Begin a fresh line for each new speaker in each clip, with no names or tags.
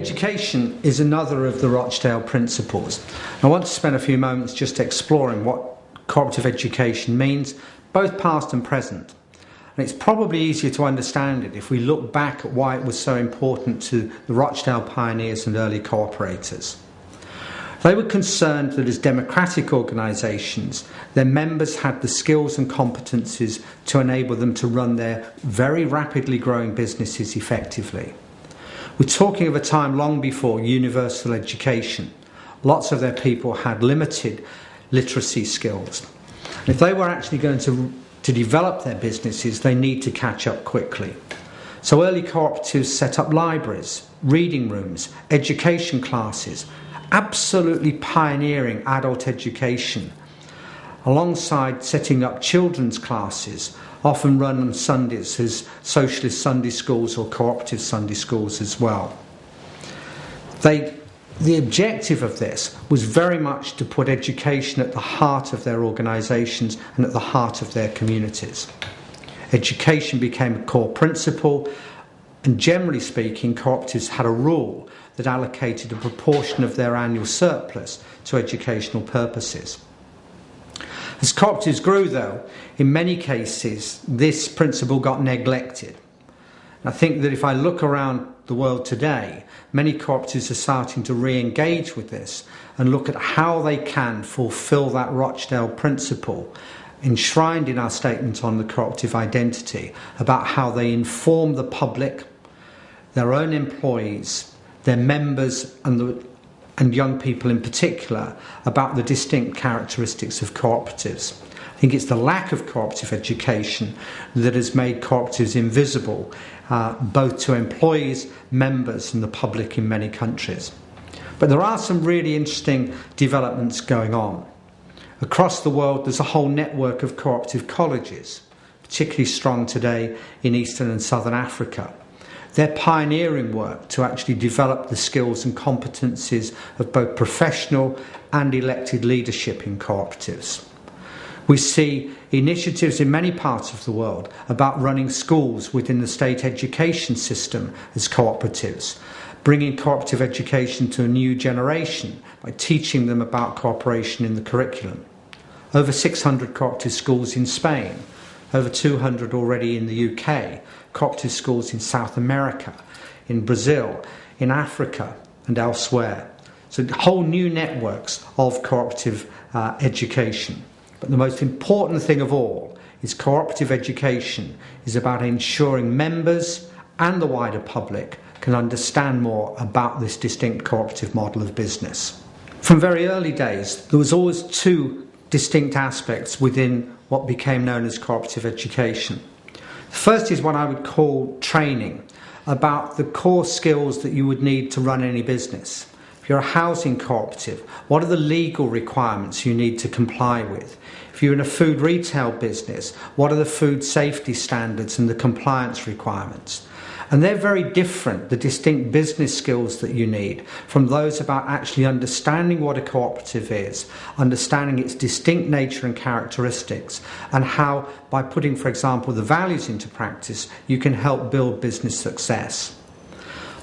Education is another of the Rochdale principles. I want to spend a few moments just exploring what cooperative education means, both past and present. And it's probably easier to understand it if we look back at why it was so important to the Rochdale pioneers and early co-operators. They were concerned that as democratic organisations, their members had the skills and competencies to enable them to run their very rapidly growing businesses effectively. We're talking of a time long before universal education. Lots of their people had limited literacy skills. And if they were actually going to develop their businesses, they need to catch up quickly. So early cooperatives set up libraries, reading rooms, education classes, absolutely pioneering adult education, alongside setting up children's classes, often run on Sundays as socialist Sunday schools or cooperative Sunday schools as well. The objective of this was very much to put education at the heart of their organisations and at the heart of their communities. Education became a core principle, and generally speaking, cooperatives had a rule that allocated a proportion of their annual surplus to educational purposes. As cooperatives grew, though, in many cases, this principle got neglected. I think that if I look around the world today, many cooperatives are starting to re-engage with this and look at how they can fulfil that Rochdale principle enshrined in our statement on the cooperative identity about how they inform the public, their own employees, their members and young people in particular about the distinct characteristics of cooperatives. I think it's the lack of cooperative education that has made cooperatives invisible both to employees, members and the public in many countries. But there are some really interesting developments going on. Across the world there's a whole network of cooperative colleges, particularly strong today in Eastern and Southern Africa. Their pioneering work to actually develop the skills and competencies of both professional and elected leadership in cooperatives. We see initiatives in many parts of the world about running schools within the state education system as cooperatives, bringing cooperative education to a new generation by teaching them about cooperation in the curriculum. Over 600 cooperative schools in Spain, over 200 already in the UK, cooperative schools in South America, in Brazil, in Africa and elsewhere. So whole new networks of cooperative education. But the most important thing of all is cooperative education is about ensuring members and the wider public can understand more about this distinct cooperative model of business. From very early days, there was always two distinct aspects within what became known as cooperative education. The first is what I would call training, about the core skills that you would need to run any business. If you're a housing cooperative, what are the legal requirements you need to comply with? If you're in a food retail business, what are the food safety standards and the compliance requirements? And they're very different, the distinct business skills that you need, from those about actually understanding what a cooperative is, understanding its distinct nature and characteristics, and how, by putting, for example, the values into practice, you can help build business success.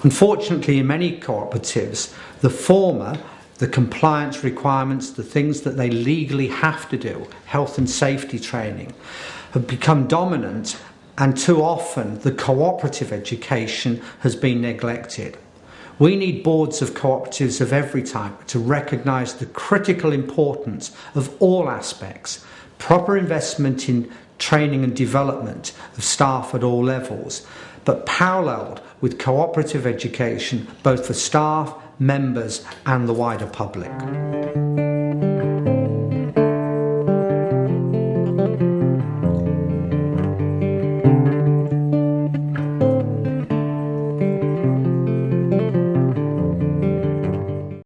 Unfortunately, in many cooperatives, the former, the compliance requirements, the things that they legally have to do, health and safety training, have become dominant, and too often the cooperative education has been neglected. We need boards of cooperatives of every type to recognise the critical importance of all aspects, proper investment in training and development of staff at all levels, but paralleled with cooperative education both for staff, members and the wider public.